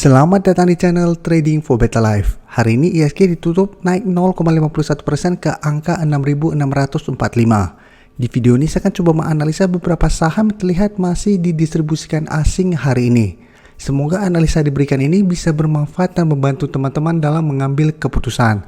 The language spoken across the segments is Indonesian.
Selamat datang di channel Trading for Better Life. Hari ini IHSG ditutup naik 0,51% ke angka 6.645. Di video ini saya akan coba menganalisa beberapa saham yang terlihat masih didistribusikan asing hari ini. Semoga analisa diberikan ini bisa bermanfaat dan membantu teman-teman dalam mengambil keputusan.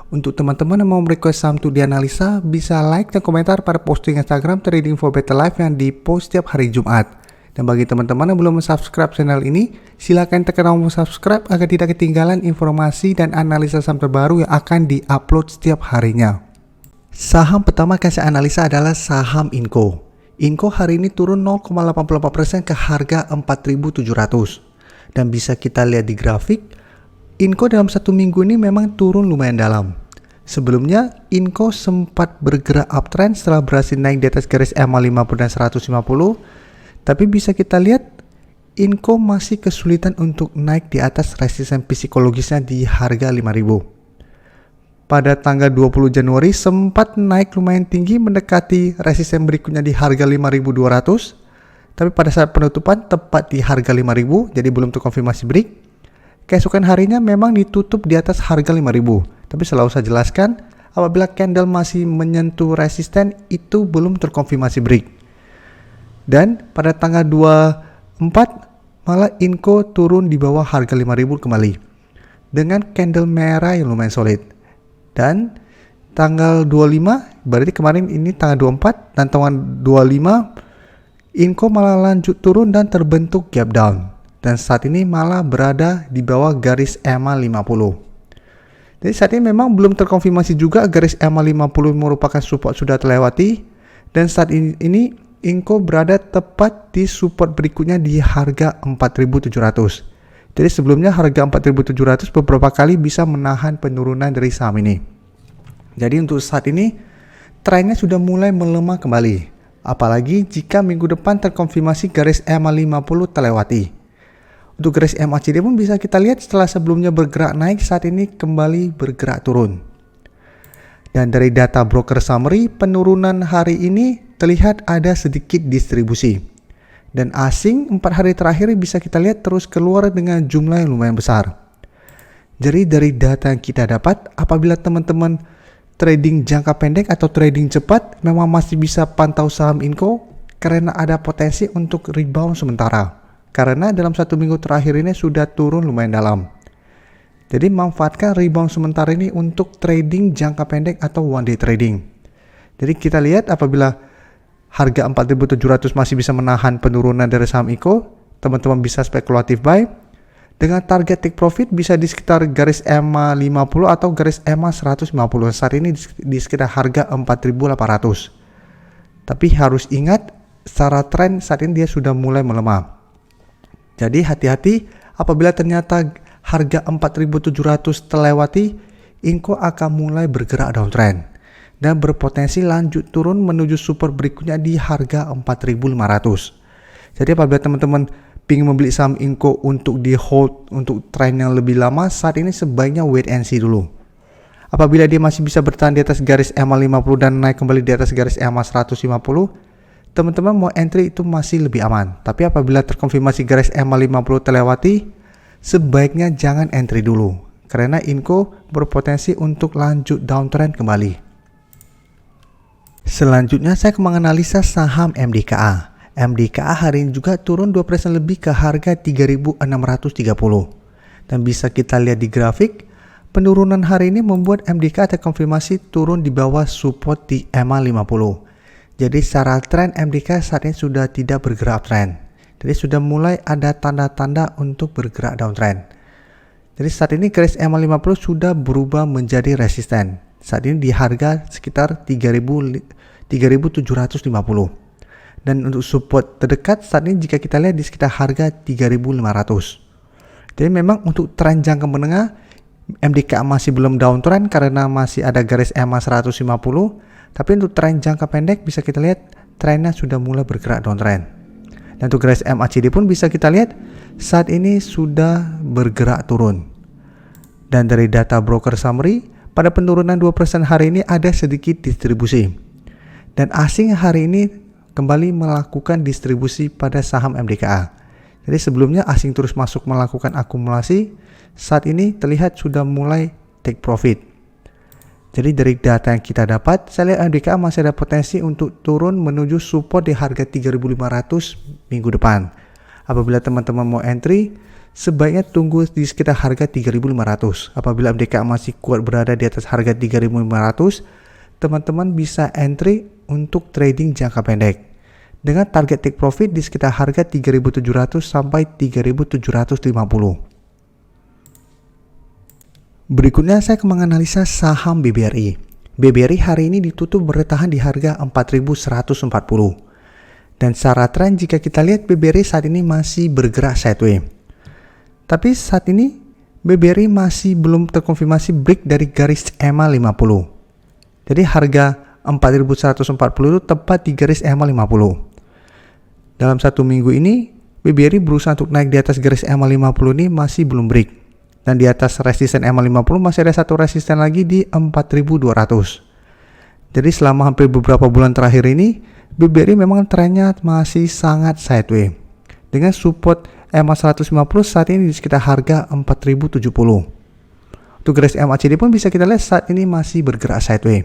Untuk teman-teman yang mau request saham untuk dianalisa, bisa like dan komentar pada posting Instagram Trading for Better Life yang di-post setiap hari Jumat. Dan bagi teman-teman yang belum subscribe channel ini, silakan tekan tombol subscribe agar tidak ketinggalan informasi dan analisa saham terbaru yang akan di-upload setiap harinya. Saham pertama yang saya analisa adalah saham Inco. Inco hari ini turun 0,84% ke harga 4.700. Dan bisa kita lihat di grafik, Inco dalam satu minggu ini memang turun lumayan dalam. Sebelumnya, Inco sempat bergerak uptrend setelah berhasil naik di atas garis EMA 50 dan 150. Tapi bisa kita lihat, Inco masih kesulitan untuk naik di atas resisten psikologisnya di harga 5.000. Pada tanggal 20 Januari sempat naik lumayan tinggi mendekati resisten berikutnya di harga 5.200. Tapi pada saat penutupan tepat di harga 5.000, jadi belum terkonfirmasi break. Keesokan harinya memang ditutup di atas harga 5.000. Tapi selalu saya jelaskan, apabila candle masih menyentuh resisten itu belum terkonfirmasi break. Dan pada tanggal 24 malah Inco turun di bawah harga 5.000 kembali dengan candle merah yang lumayan solid. Dan tanggal 25 berarti kemarin ini tanggal 24 dan tanggal 25 Inco malah lanjut turun dan terbentuk gap down. Dan saat ini malah berada di bawah garis EMA 50. Jadi saat ini memang belum terkonfirmasi juga garis EMA 50 merupakan support sudah terlewati. Dan saat ini Inco berada tepat di support berikutnya di harga 4.700. Jadi sebelumnya harga 4.700 beberapa kali bisa menahan penurunan dari saham ini. Jadi untuk saat ini trennya sudah mulai melemah kembali. Apalagi jika minggu depan terkonfirmasi garis EMA 50 terlewati. Untuk garis MACD pun bisa kita lihat setelah sebelumnya bergerak naik, saat ini kembali bergerak turun. Dan dari data broker summary, penurunan hari ini terlihat ada sedikit distribusi. Dan asing 4 hari terakhir bisa kita lihat terus keluar dengan jumlah yang lumayan besar. Jadi dari data yang kita dapat, apabila teman-teman trading jangka pendek atau trading cepat, memang masih bisa pantau saham Inco karena ada potensi untuk rebound sementara. Karena dalam satu minggu terakhir ini sudah turun lumayan dalam. Jadi manfaatkan rebound sementara ini untuk trading jangka pendek atau one day trading. Jadi kita lihat apabila harga 4.700 masih bisa menahan penurunan dari saham Inco, teman-teman bisa spekulatif buy. Dengan target take profit bisa di sekitar garis EMA 50 atau garis EMA 150. Saat ini di sekitar harga 4.800. Tapi harus ingat, secara tren saat ini dia sudah mulai melemah. Jadi hati-hati apabila ternyata harga 4.700 terlewati, Inco akan mulai bergerak downtrend dan berpotensi lanjut turun menuju support berikutnya di harga 4.500. Jadi apabila teman-teman ingin membeli saham Inco untuk di hold untuk tren yang lebih lama, saat ini sebaiknya wait and see dulu. Apabila dia masih bisa bertahan di atas garis EMA 50 dan naik kembali di atas garis EMA 150, teman-teman mau entry itu masih lebih aman. Tapi apabila terkonfirmasi garis EMA 50 terlewati, sebaiknya jangan entry dulu karena Inco berpotensi untuk lanjut downtrend kembali. Selanjutnya saya akan menganalisa saham MDKA. MDKA hari ini juga turun 2% lebih ke harga 3.630. Dan bisa kita lihat di grafik, penurunan hari ini membuat MDKA terkonfirmasi turun di bawah support di EMA 50. Jadi secara tren MDKA saat ini sudah tidak bergerak uptrend. Jadi sudah mulai ada tanda-tanda untuk bergerak downtrend. Jadi saat ini garis EMA 50 sudah berubah menjadi resisten. Saat ini di harga sekitar 3.750. Dan untuk support terdekat saat ini jika kita lihat di sekitar harga 3.500. Jadi memang untuk tren jangka menengah MDKA masih belum downtrend karena masih ada garis EMA 150. Tapi untuk tren jangka pendek bisa kita lihat trennya sudah mulai bergerak downtrend. Dan untuk garis MACD pun bisa kita lihat saat ini sudah bergerak turun. Dan dari data broker summary, pada penurunan 2% hari ini ada sedikit distribusi. Dan asing hari ini kembali melakukan distribusi pada saham MDKA. Jadi sebelumnya asing terus masuk melakukan akumulasi, saat ini terlihat sudah mulai take profit. Jadi dari data yang kita dapat, saya lihat MDKA masih ada potensi untuk turun menuju support di harga 3.500 minggu depan. Apabila teman-teman mau entry, sebaiknya tunggu di sekitar harga 3.500. Apabila MDKA masih kuat berada di atas harga 3.500, teman-teman bisa entry untuk trading jangka pendek dengan target take profit di sekitar harga 3.700 sampai 3.750. Berikutnya saya akan menganalisa saham BBRI. BBRI hari ini ditutup bertahan di harga 4.140. Dan secara tren jika kita lihat BBRI saat ini masih bergerak sideways. Tapi saat ini BBRI masih belum terkonfirmasi break dari garis EMA 50. Jadi harga 4.140 itu tepat di garis EMA 50. Dalam satu minggu ini BBRI berusaha untuk naik di atas garis EMA 50 ini masih belum break. Dan di atas resisten EMA 50 masih ada satu resisten lagi di 4.200. Jadi selama hampir beberapa bulan terakhir ini BBRI memang trennya masih sangat sideways. Dengan support EMA 150 saat ini di sekitar harga 4.070. Untuk garis MACD pun bisa kita lihat saat ini masih bergerak sideways.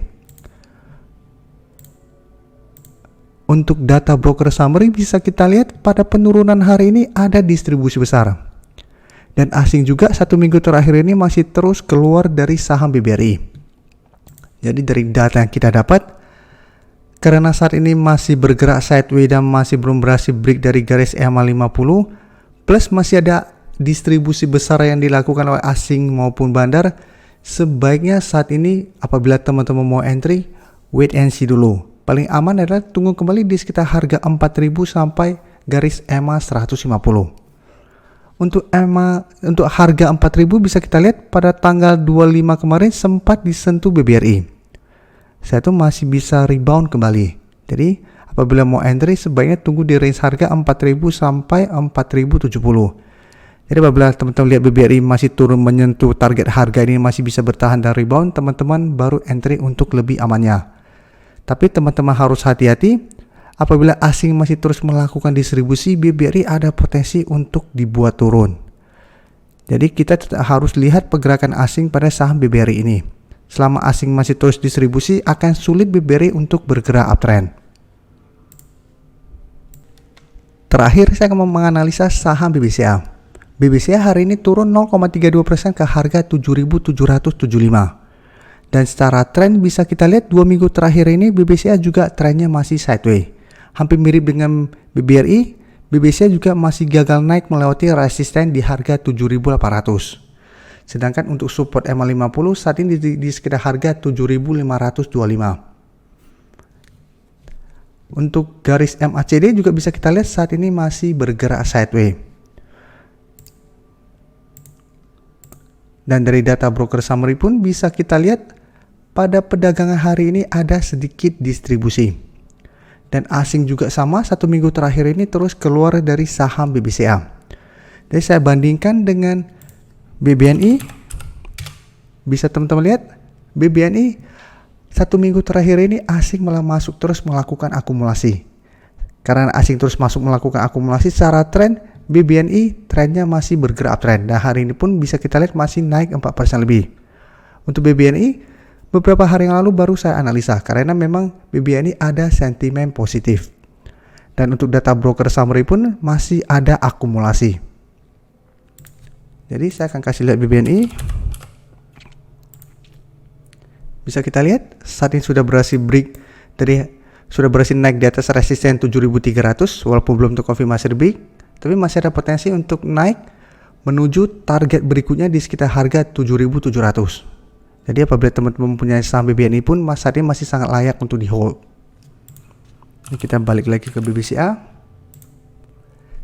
Untuk data broker summary bisa kita lihat pada penurunan hari ini ada distribusi besar. Dan asing juga satu minggu terakhir ini masih terus keluar dari saham BBRI. Jadi dari data yang kita dapat, karena saat ini masih bergerak sideways dan masih belum berhasil break dari garis EMA 50, plus masih ada distribusi besar yang dilakukan oleh asing maupun bandar, sebaiknya saat ini apabila teman-teman mau entry, wait and see dulu. Paling aman adalah tunggu kembali di sekitar harga 4.000 sampai garis EMA 150. Untuk harga 4.000 bisa kita lihat pada tanggal 25 kemarin sempat disentuh BBRI. Saya tuh masih bisa rebound kembali. Jadi apabila mau entry sebaiknya tunggu di range harga 4.000 sampai 4.070. Jadi apabila teman-teman lihat BBRI masih turun menyentuh target harga ini masih bisa bertahan dan rebound, teman-teman baru entry untuk lebih amannya. Tapi teman-teman harus hati-hati. Apabila asing masih terus melakukan distribusi, BBRI ada potensi untuk dibuat turun. Jadi kita harus lihat pergerakan asing pada saham BBRI ini. Selama asing masih terus distribusi, akan sulit BBRI untuk bergerak uptrend. Terakhir, saya akan menganalisa saham BBCA. BBCA hari ini turun 0,32% ke harga 7.775. Dan secara tren bisa kita lihat 2 minggu terakhir ini BBCA juga trennya masih sideways. Hampir mirip dengan BBRI, BBCA juga masih gagal naik melewati resisten di harga 7.800. Sedangkan untuk support EMA 50 saat ini di sekitar harga 7.525. Untuk garis MACD juga bisa kita lihat saat ini masih bergerak sideways. Dan dari data broker summary pun bisa kita lihat pada perdagangan hari ini ada sedikit distribusi. Dan asing juga sama, satu minggu terakhir ini terus keluar dari saham BBCA. Jadi saya bandingkan dengan BBNI, bisa teman-teman lihat BBNI satu minggu terakhir ini asing malah masuk terus melakukan akumulasi. Karena asing terus masuk melakukan akumulasi secara tren, BBNI trennya masih bergerak uptrend. Dan hari ini pun bisa kita lihat masih naik 4% lebih. Untuk BBNI beberapa hari yang lalu baru saya analisa karena memang BBNI ada sentimen positif. Dan untuk data broker summary pun masih ada akumulasi. Jadi saya akan kasih lihat BBNI. Bisa kita lihat saat ini sudah berhasil break sudah berhasil naik di atas resisten 7.300 walaupun belum terkonfirmasi break, tapi masih ada potensi untuk naik menuju target berikutnya di sekitar harga 7.700. Jadi apabila teman-teman mempunyai saham BBNI pun saat ini masih sangat layak untuk di hold. Ini kita balik lagi ke BBCA.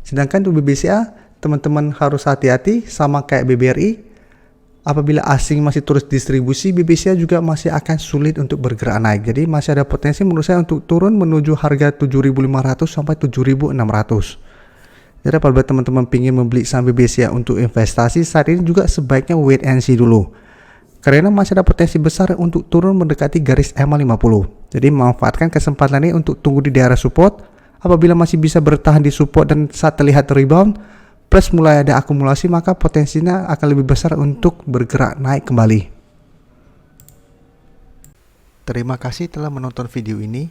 Sedangkan untuk BBCA, teman-teman harus hati-hati sama kayak BBRI. Apabila asing masih terus distribusi, BBCA juga masih akan sulit untuk bergerak naik. Jadi masih ada potensi menurut saya untuk turun menuju harga 7.500 sampai 7.600. Jadi apabila teman-teman ingin membeli saham BBCA untuk investasi, saat ini juga sebaiknya wait and see dulu. Karena masih ada potensi besar untuk turun mendekati garis EMA 50. Jadi manfaatkan kesempatan ini untuk tunggu di daerah support. Apabila masih bisa bertahan di support dan saat terlihat rebound, plus mulai ada akumulasi, maka potensinya akan lebih besar untuk bergerak naik kembali. Terima kasih telah menonton video ini.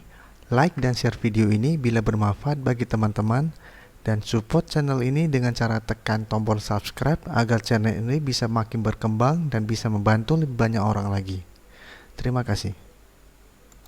Like dan share video ini bila bermanfaat bagi teman-teman, dan support channel ini dengan cara tekan tombol subscribe agar channel ini bisa makin berkembang dan bisa membantu lebih banyak orang lagi. Terima kasih.